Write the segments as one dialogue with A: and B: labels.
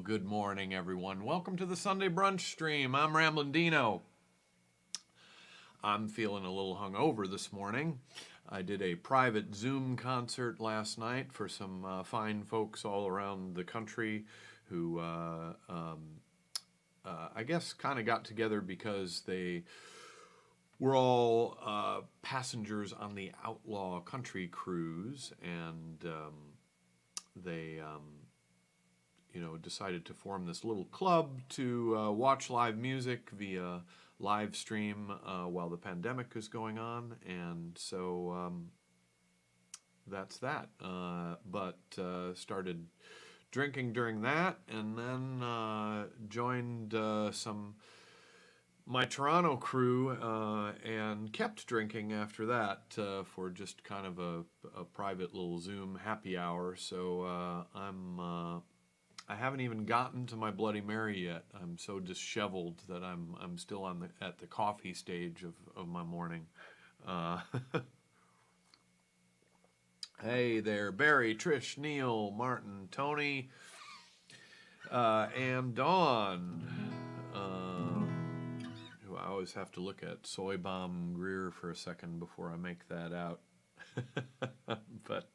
A: good morning, everyone. Welcome to the Sunday Brunchstream. I'm Ramblin Deano. I'm feeling a little hungover this morning. I did a private Zoom concert last night for some fine folks all around the country who I guess kind of got together because they were all passengers on the Outlaw Country Cruise, and they decided to form this little club to watch live music via live stream while the pandemic is going on, and so that's that. But started drinking during that, and then joined my Toronto crew and kept drinking after that for just kind of a private little Zoom happy hour. So I haven't even gotten to my Bloody Mary yet. I'm so disheveled that I'm still at the coffee stage of my morning. Hey there, Barry, Trish, Neil, Martin, Tony, and Dawn. Who I always have to look at Soy Bomb Greer for a second before I make that out. But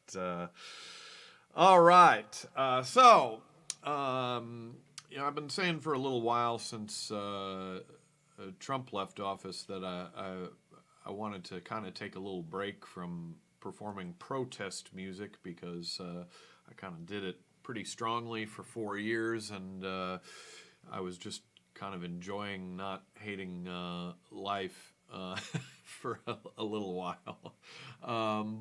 A: all right, so. I've been saying for a little while since Trump left office that I wanted to kind of take a little break from performing protest music because I kind of did it pretty strongly for 4 years, and I was just kind of enjoying not hating life for a little while.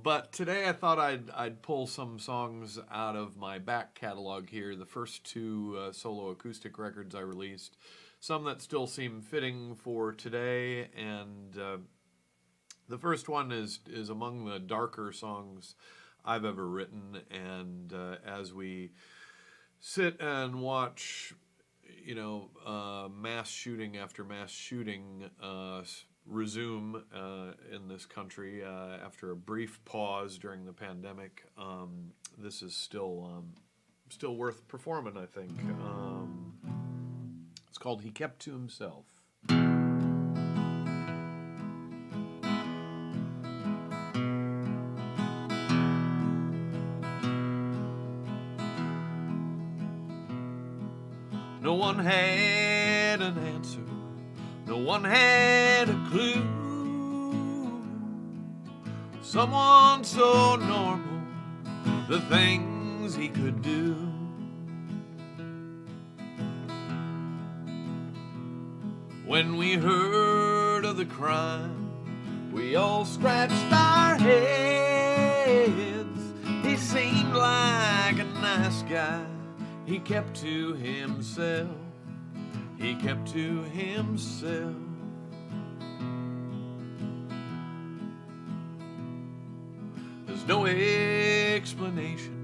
A: But today I thought I'd pull some songs out of my back catalog here, the first two solo acoustic records I released, some that still seem fitting for today, and the first one is among the darker songs I've ever written, and as we sit and watch, mass shooting after mass shooting resume in this country after a brief pause during the pandemic, this is still worth performing, I think. It's called He Kept to Himself. No one had an answer, no one had a clue. Someone so normal, the things he could do. When we heard of the crime, we all scratched our heads. He seemed like a nice guy. He kept to himself. He kept to himself. There's no explanation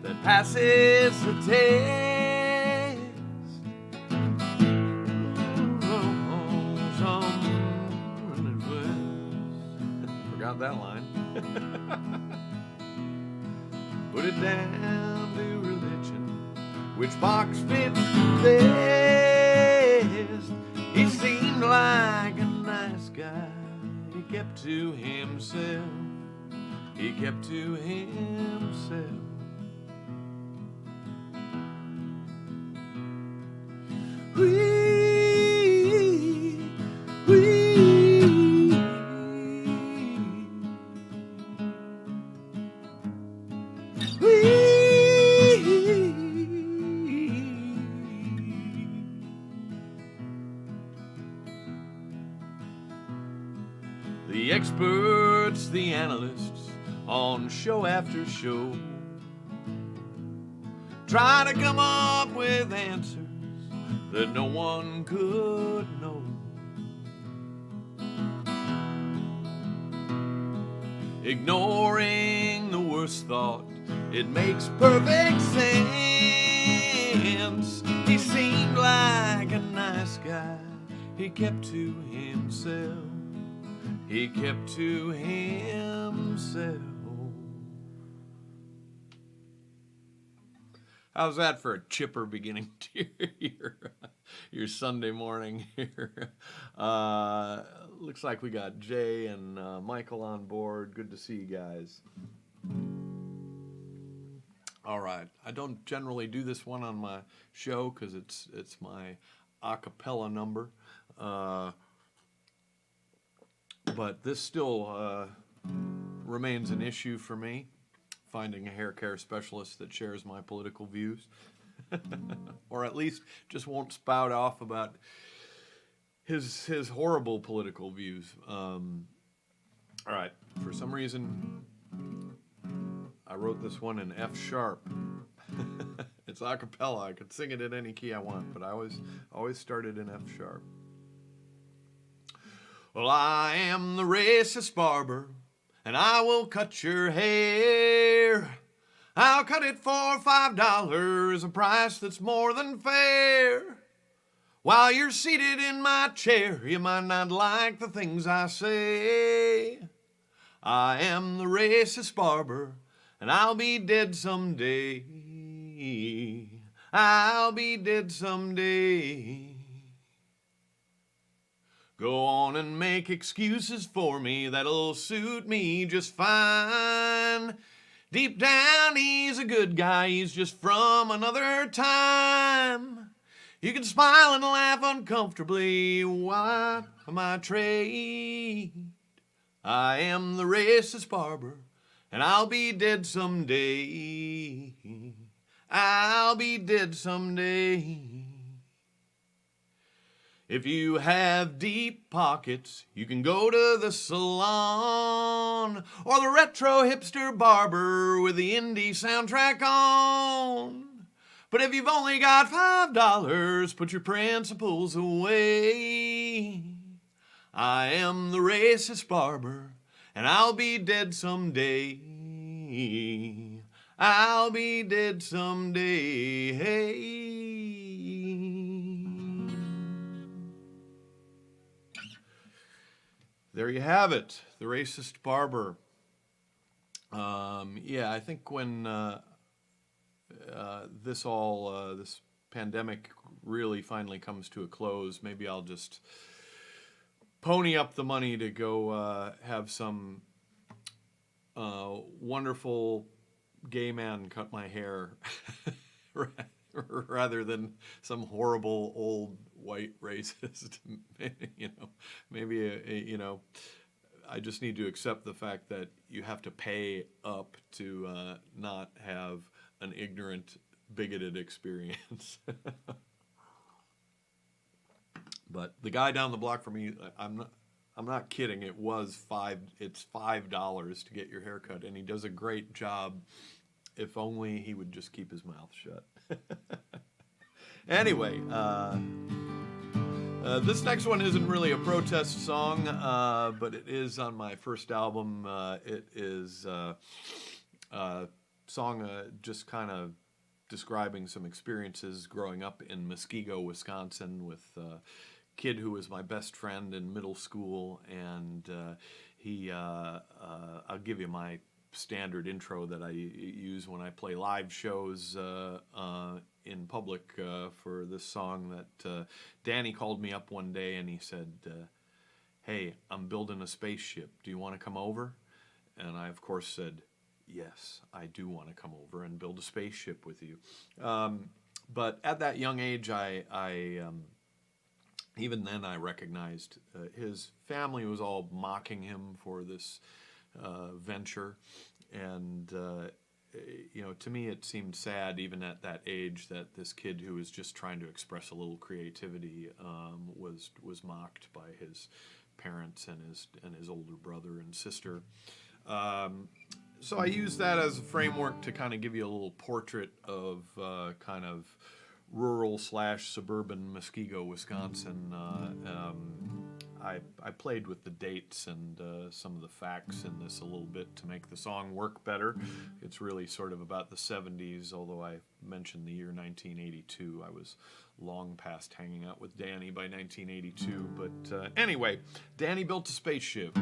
A: that passes the test. Forgot that line. Put it down to religion, which box fits best. He seemed like a nice guy. He kept to himself. He kept to himself. The experts, the analysts, on show after show, try to come up with answers that no one could know. Ignoring the worst thought, it makes perfect sense. He seemed like a nice guy. He kept to himself. He kept to himself. How's that for a chipper beginning to your Sunday morning here? Looks like we got Jay and Michael on board. Good to see you guys. All right. I don't generally do this one on my show because it's my a cappella number. But this still remains an issue for me, finding a hair care specialist that shares my political views, or at least just won't spout off about his horrible political views. All right, for some reason, I wrote this one in F sharp. It's a cappella. I could sing it in any key I want, but I always started in F sharp. Well, I am the racist barber, and I will cut your hair. I'll cut it for $5, a price that's more than fair. While you're seated in my chair, you might not like the things I say. I am the racist barber, and I'll be dead someday. I'll be dead someday. Go on and make excuses for me, that'll suit me just fine. Deep down he's a good guy, he's just from another time. You can smile and laugh uncomfortably while my trade. I am the racist barber, and I'll be dead someday. I'll be dead someday. If you have deep pockets, you can go to the salon or the retro hipster barber with the indie soundtrack on. But if you've only got $5, put your principles away. I am the racist barber, and I'll be dead someday. I'll be dead someday. Hey. There you have it, the racist barber. Yeah, I think when this pandemic really finally comes to a close, maybe I'll just pony up the money to go have some wonderful gay man cut my hair rather than some horrible old white racist. Maybe I just need to accept the fact that you have to pay up to not have an ignorant, bigoted experience. But the guy down the block from me, I'm not kidding. It's $5 to get your hair cut, and he does a great job. If only he would just keep his mouth shut. Anyway, this next one isn't really a protest song, but it is on my first album. It is a song just kind of describing some experiences growing up in Muskego, Wisconsin, with a kid who was my best friend in middle school, and I'll give you my standard intro that I use when I play live shows in public for this song. That Danny called me up one day and he said, hey, I'm building a spaceship. Do you want to come over? And I, of course, said, yes, I do want to come over and build a spaceship with you. But at that young age, even then I recognized his family was all mocking him for this venture, and to me it seemed sad even at that age that this kid who was just trying to express a little creativity was mocked by his parents and his older brother and sister. So I use that as a framework to kind of give you a little portrait of kind of rural/suburban Muskego, Wisconsin. I played with the dates and some of the facts in this a little bit to make the song work better. It's really sort of about the 70s, although I mentioned the year 1982. I was long past hanging out with Danny by 1982. But anyway, Danny built a spaceship.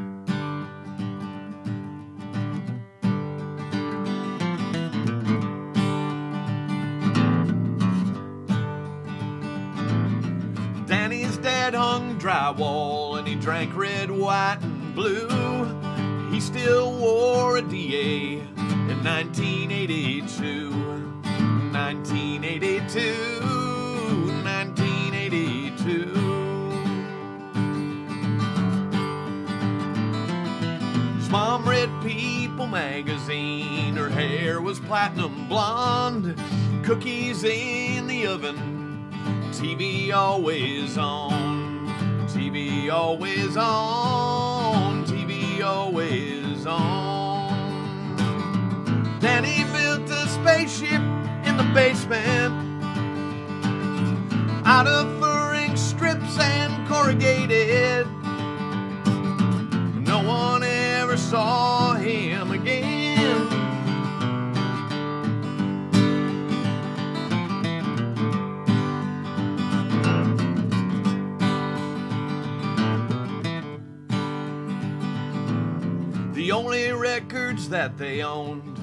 A: bed hung drywall and he drank red, white, and blue. He still wore a DA in 1982. 1982. 1982. His mom read People magazine. Her hair was platinum blonde. Cookies in the oven. TV always on. TV always on. TV always on. Danny built a spaceship in the basement out of furring strips and corrugated. No one ever saw him again. The only records that they owned,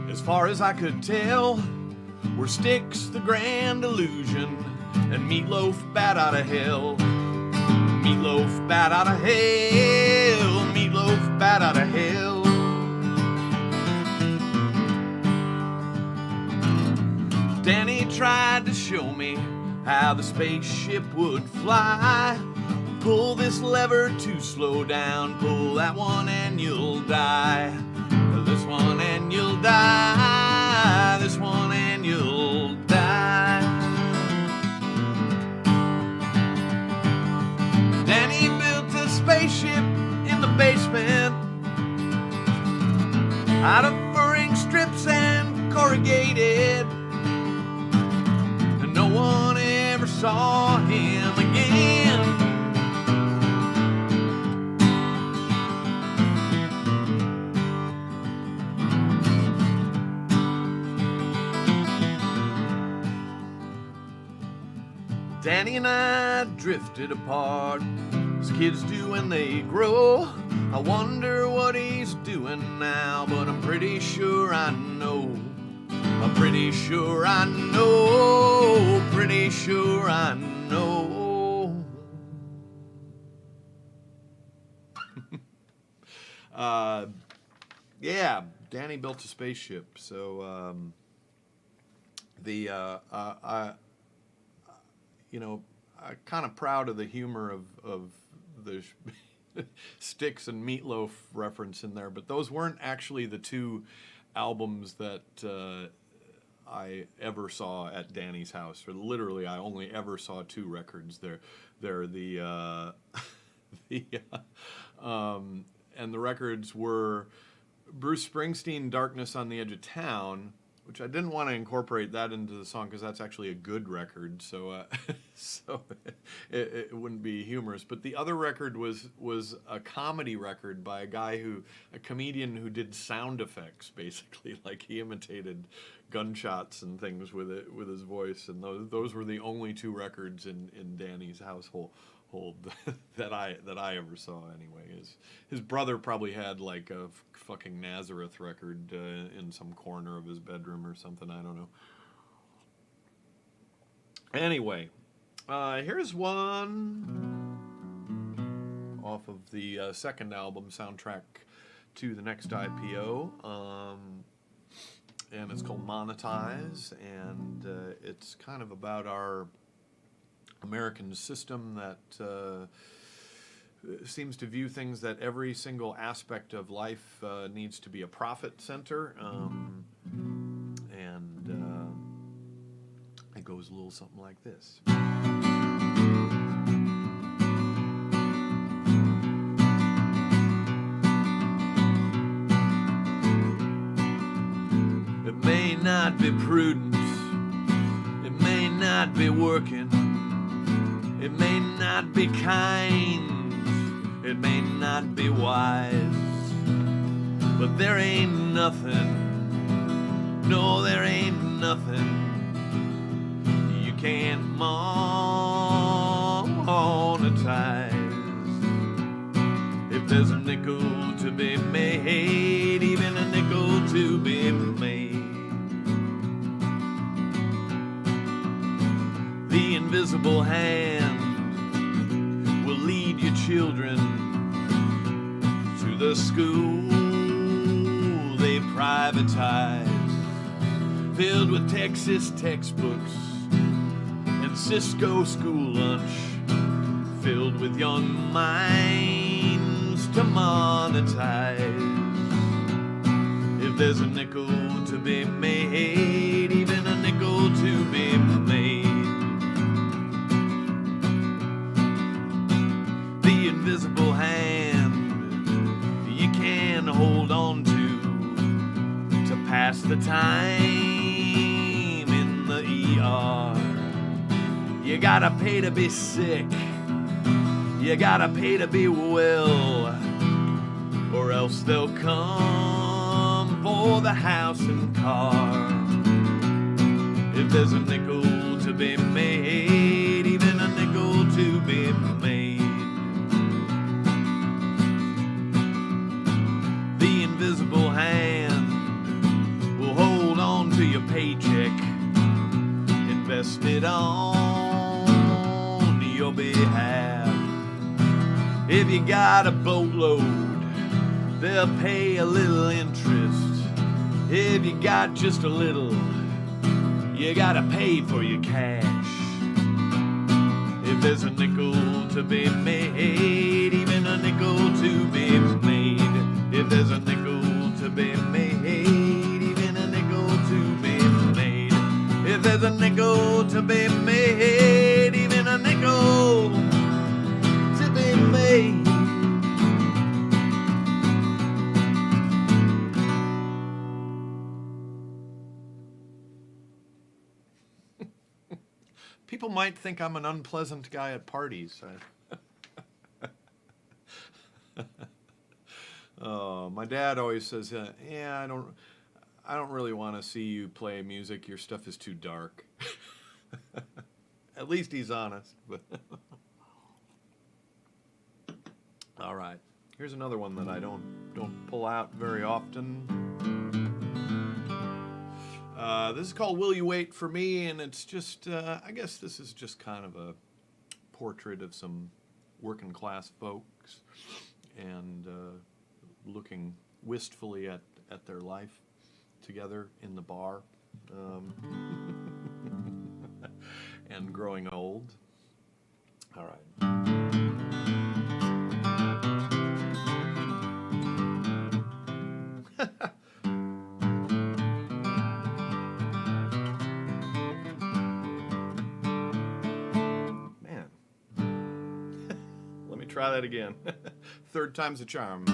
A: as far as I could tell, were Styx, The Grand Illusion, and Meatloaf, Bat Outta Hell. Meatloaf, Bat Outta Hell. Meatloaf, Bat Outta Hell. Danny tried to show me how the spaceship would fly. Pull this lever to slow down, pull that one and you'll die. This one and you'll die. This one and you'll die. Danny built a spaceship in the basement out of furring strips and corrugated. And no one ever saw him again. Danny and I drifted apart, as kids do when they grow. I wonder what he's doing now, but I'm pretty sure I know. I'm pretty sure I know. Pretty sure I know. Yeah, Danny built a spaceship, so you know, I'm kind of proud of the humor of the Styx and Meatloaf reference in there, but those weren't actually the two albums that I ever saw at Danny's house. Or literally, I only ever saw two records there. They're and the records were Bruce Springsteen, Darkness on the Edge of Town, which I didn't want to incorporate that into the song because that's actually a good record, so so it wouldn't be humorous. But the other record was a comedy record by a comedian who did sound effects, basically, like he imitated gunshots and things with his voice, and those were the only two records in Danny's household that I ever saw anyway. His brother probably had like a fucking Nazareth record in some corner of his bedroom or something. I don't know. Anyway, here's one off of the second album, soundtrack to the next IPO, and it's called Monetize, and it's kind of about our American system that seems to view things that every single aspect of life needs to be a profit center, and it goes a little something like this. It may not be prudent, it may not be working, it may not be kind, it may not be wise, but there ain't nothing, no, there ain't nothing you can't monetize. If there's a nickel to be made, even a nickel to be made, the invisible hand children to the school they privatize, filled with Texas textbooks and Cisco school lunch, filled with young minds to monetize. If there's a nickel to be made, even a nickel to be made, the invisible hand you can hold on to pass the time in the ER. You gotta pay to be sick, you gotta pay to be well, or else they'll come for the house and car. If there's a nickel to be made, even a nickel to be made, the invisible hand will hold on to your paycheck, invest it on your behalf. If you got a boatload, they'll pay a little interest. If you got just a little, you gotta pay for your cash. If there's a nickel to be made, even a nickel to be made, if there's a nickel to be made, even a nickel to be made, if there's a nickel to be made, even a nickel to be made. People might think I'm an unpleasant guy at parties. Oh, my dad always says, "Yeah, I don't really want to see you play music. Your stuff is too dark." At least he's honest. But all right, here's another one that I don't pull out very often. This is called "Will You Wait for Me," and it's just, I guess this is just kind of a portrait of some working class folks and looking wistfully at their life together in the bar and growing old. All right. Try that again. Third time's a charm.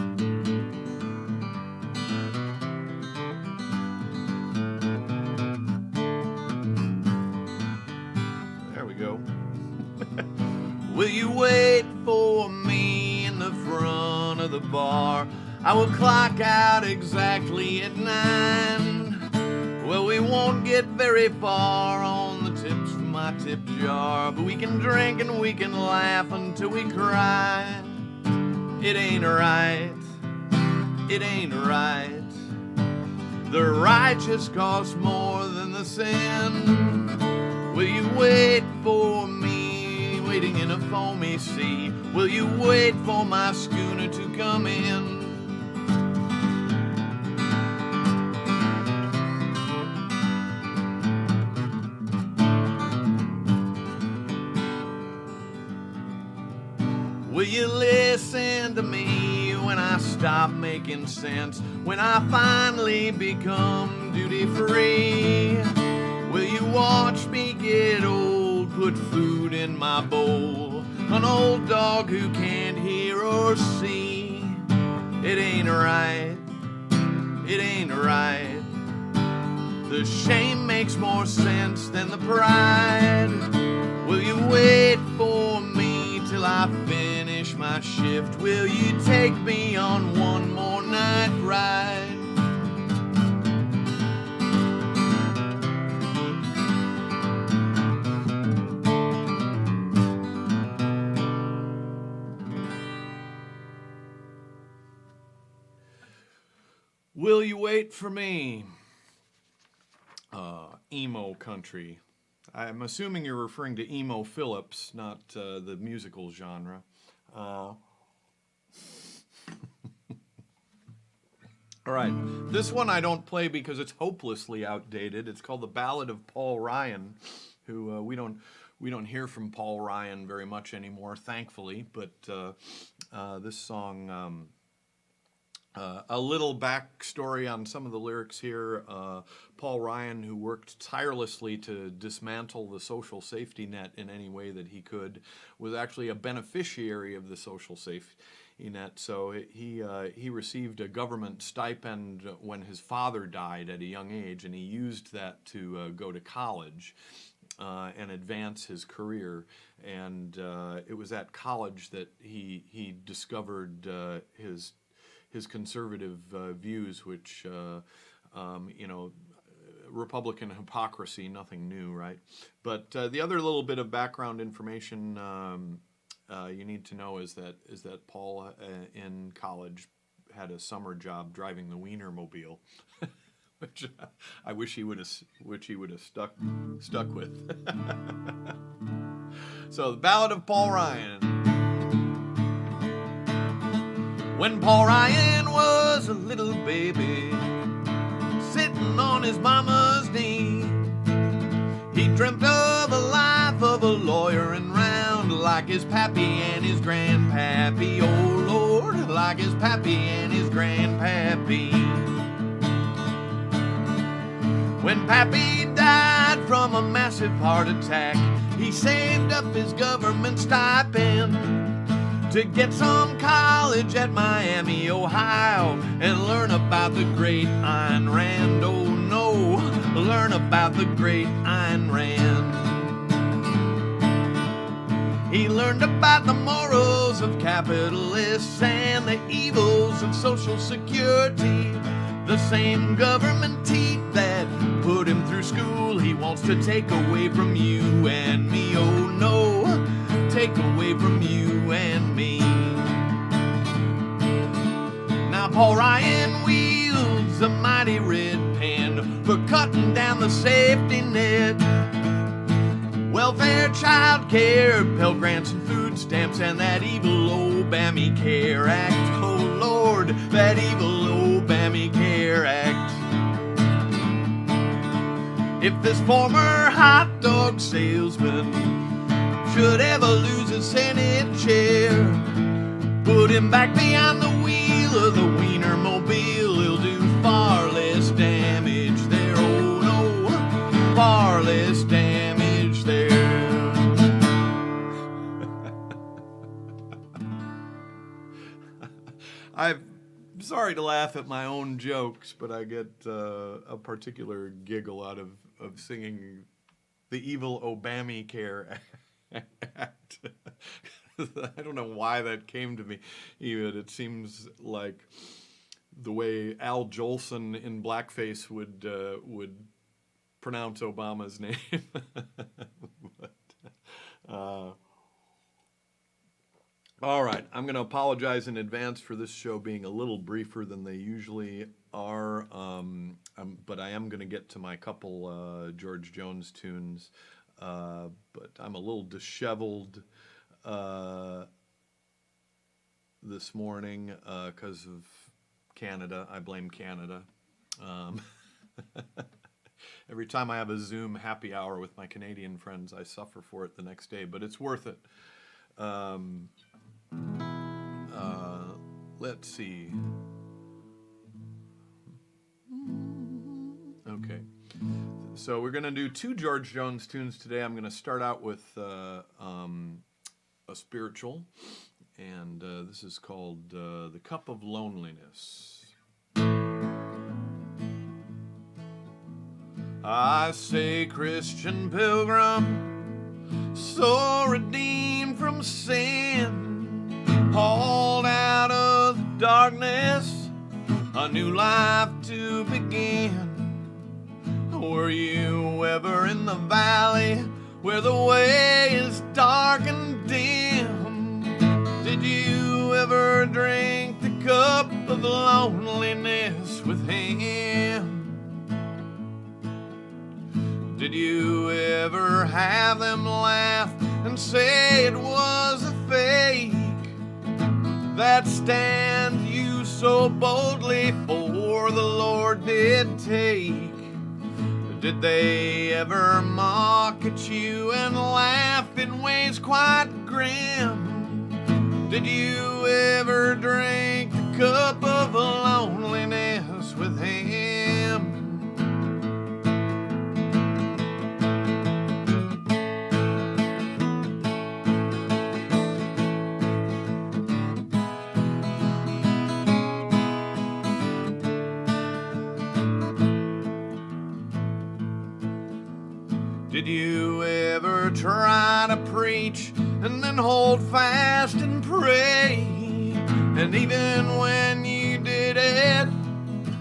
A: There we go. Will you wait for me in the front of the bar? I will clock out exactly at 9. Well, we won't get very far on the tips from my tip jar, but we can drink and we can laugh until we cry. It ain't right, it ain't right. The righteous cost more than the sin. Will you wait for me, waiting in a foamy sea? Will you wait for my schooner to come in? Will you listen to me when I stop making sense? When I finally become duty-free? Will you watch me get old, put food in my bowl? An old dog who can't hear or see. It ain't right, it ain't right. The shame makes more sense than the pride. Will you wait for me till I finish my shift? Will you take me on one more night ride? Will you wait for me? Emo country. I'm assuming you're referring to Emo Phillips, not the musical genre. All right, this one I don't play because it's hopelessly outdated. It's called "The Ballad of Paul Ryan," who we don't hear from Paul Ryan very much anymore, thankfully. But this song, a little backstory on some of the lyrics here. Paul Ryan, who worked tirelessly to dismantle the social safety net in any way that he could, was actually a beneficiary of the social safety net. So he received a government stipend when his father died at a young age, and he used that to go to college and advance his career. And it was at college that he discovered his conservative views, which Republican hypocrisy, nothing new, right? But the other little bit of background information you need to know is that Paul in college had a summer job driving the Wienermobile, which I wish he would have stuck with. So the Ballad of Paul Ryan. When Paul Ryan was a little baby, sitting on his mama's knee, he dreamt of a life of a lawyer and round like his pappy and his grandpappy. Oh Lord, like his pappy and his grandpappy. When pappy died from a massive heart attack, he saved up his government stipend to get some college at Miami, Ohio, and learn about the great Ayn Rand. Oh no, learn about the great Ayn Rand. He learned about the morals of capitalists and the evils of Social Security. The same government teeth that put him through school, he wants to take away from you and me. Oh no, take away from you and me. Now Paul Ryan wields a mighty red pen for cutting down the safety net. Welfare, child care, Pell Grants and food stamps, and that evil Obamacare Act. Oh Lord, that evil Obamacare Act. If this former hot dog salesman should ever lose a Senate chair, put him back behind the wheel of the Wienermobile. He'll do far less damage there. Oh no, far less damage there. I'm sorry to laugh at my own jokes, but I get a particular giggle out of singing the evil Obamacare Act. I don't know why that came to me, even. It seems like the way Al Jolson in blackface would pronounce Obama's name. But, all right, I'm going to apologize in advance for this show being a little briefer than they usually are, but I am going to get to my couple George Jones tunes, but I'm a little disheveled this morning because of Canada. I blame Canada. Every time I have a Zoom happy hour with my Canadian friends, I suffer for it the next day, but it's worth it. Let's see. Okay. So we're going to do two George Jones tunes today. I'm going to start out with a spiritual, and this is called The Cup of Loneliness. I say, Christian pilgrim, so redeemed from sin, hauled out of the darkness, a new life to begin. Were you ever in the valley where the way is dark and dim? Did you ever drink the cup of loneliness with him? Did you ever have them laugh and say it was a fake? that stand you so boldly for the Lord did take? Did they ever mock at you and laugh in ways quite grim? Did you ever drink the cup of loneliness with him? Did you ever try to preach and then hold fast and pray? And even when you did it,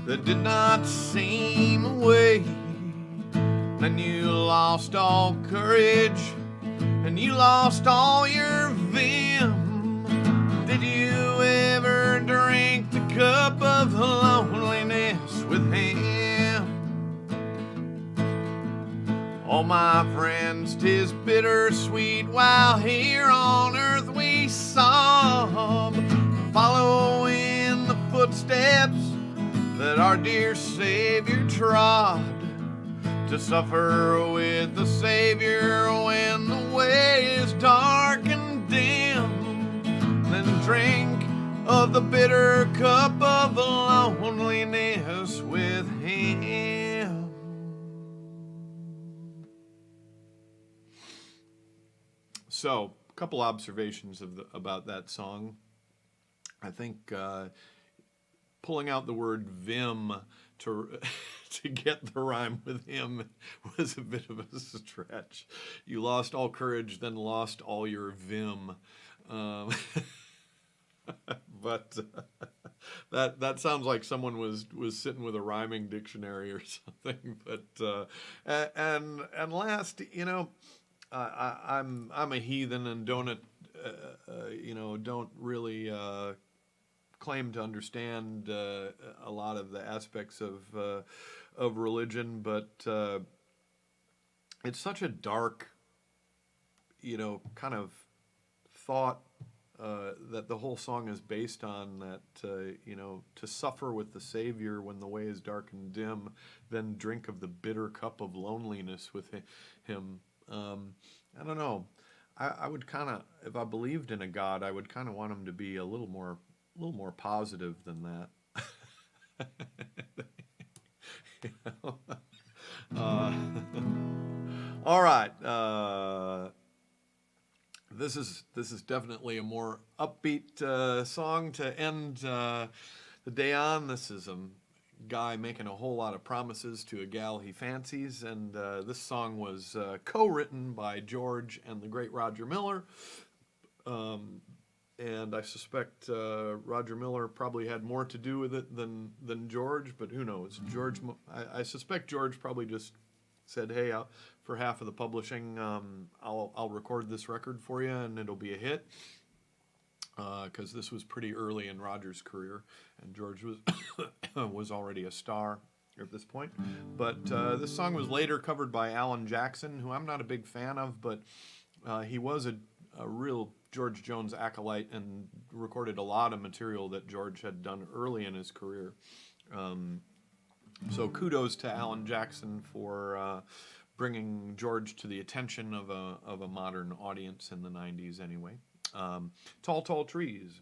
A: that did not seem a way. Then you lost all courage and you lost all your vim. Did you ever drink the cup of loneliness with him? Oh, my friends, 'tis bittersweet while here on earth we sob, following the footsteps that our dear Savior trod, to suffer with the Savior when the way is dark and dim, then drink of the bitter cup of loneliness with him. So, a couple observations about that song. I think pulling out the word vim to get the rhyme with him was a bit of a stretch. You lost all courage, then lost all your vim. But that sounds like someone was sitting with a rhyming dictionary or something. But and last, you know, I'm a heathen and don't really claim to understand a lot of the aspects of religion, but it's such a dark, kind of thought that the whole song is based on, that to suffer with the Savior when the way is dark and dim, then drink of the bitter cup of loneliness with him. I don't know. I would kind of, if I believed in a God, I would kind of want him to be a little more positive than that. All right. This is definitely a more upbeat song to end the day on. This is a guy making a whole lot of promises to a gal he fancies, and this song was co-written by George and the great Roger Miller. And I suspect Roger Miller probably had more to do with it than George, but who knows? I suspect George probably just said, "Hey, for half of the publishing, I'll record this record for you, and it'll be a hit." Because this was pretty early in Roger's career, and George was already a star at this point. But this song was later covered by Alan Jackson, who I'm not a big fan of, but he was a real George Jones acolyte and recorded a lot of material that George had done early in his career. So kudos to Alan Jackson for bringing George to the attention of a modern audience in the 90s anyway. Tall, Tall Trees.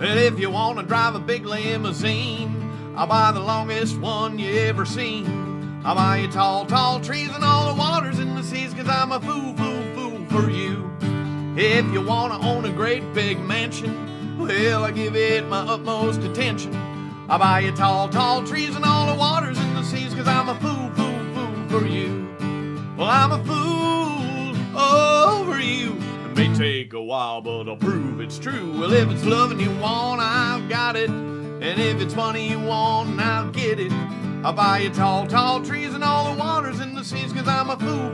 A: And if you want to drive a big limousine, I'll buy the longest one you ever seen. I'll buy you tall, tall trees and all the waters in the seas, 'cause I'm a fool for you. If you want to own a great big mansion, well, I give it my utmost attention. I'll buy you tall, tall trees and all the waters in the seas, 'cause I'm a fool for you. Well, I'm a fool over you. It may take a while, but I'll prove it's true. Well, if it's loving you want, I've got it. And if it's money you want, I'll get it. I'll buy you tall, tall trees and all the waters in the seas, 'cause I'm a fool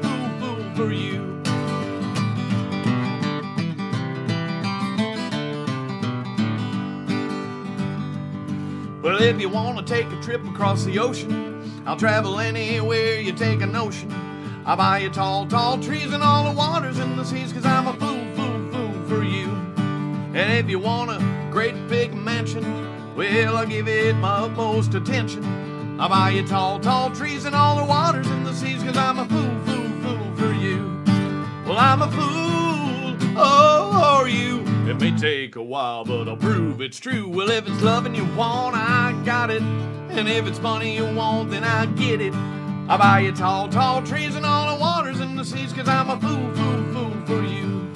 A: for you. Well, if you want to take a trip across the ocean, I'll travel anywhere you take a notion. I buy you tall, tall trees and all the waters in the seas, 'cause I'm a fool, fool, fool for you. And if you want a great big mansion, well, I'll give it my utmost attention. I buy you tall, tall trees and all the waters in the seas, 'cause I'm a fool, fool, fool for you. Well, I'm a fool, oh, for you. It may take a while, but I'll prove it's true. Well, if it's loving you want, I got it. And if it's money you want, then I get it. I buy you tall, tall trees and all the waters in the seas, 'cause I'm a fool, fool, fool for you.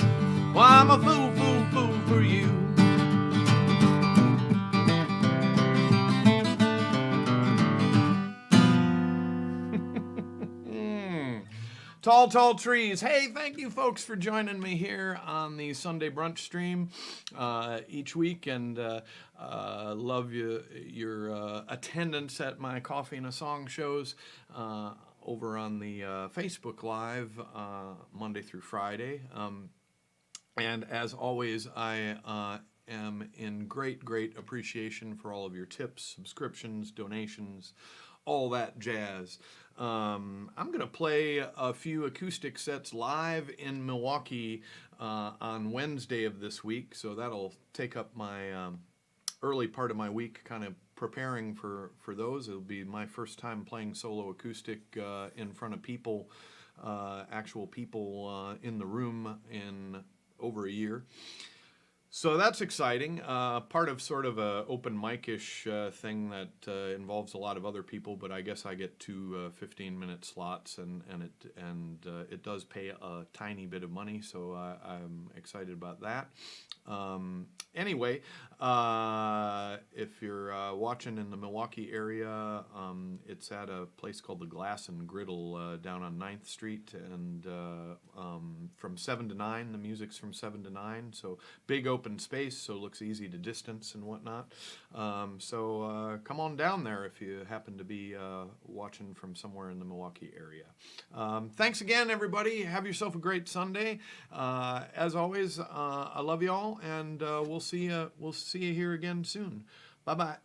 A: Well, I'm a fool, fool, fool for you. Tall, tall trees. Hey, thank you folks for joining me here on the Sunday brunch stream each week, and love your attendance at my Coffee and a Song shows over on the Facebook Live Monday through Friday. And as always, I am in great, great appreciation for all of your tips, subscriptions, donations, all that jazz. I'm going to play a few acoustic sets live in Milwaukee on Wednesday of this week, so that'll take up my early part of my week kind of preparing for those. It'll be my first time playing solo acoustic in front of people, actual people in the room in over a year. So that's exciting. Part of sort of a open mic-ish thing that involves a lot of other people, but I guess I get two 15-minute slots, and it does pay a tiny bit of money, so I'm excited about that. Anyway, if you're watching in the Milwaukee area, it's at a place called the Glass and Griddle down on 9th Street, and from 7 to 9, the music's from 7 to 9, so big open space, so it looks easy to distance and whatnot. So come on down there if you happen to be watching from somewhere in the Milwaukee area. Thanks again, everybody. Have yourself a great Sunday. As always, I love you all, and we'll see you here again soon. Bye-bye.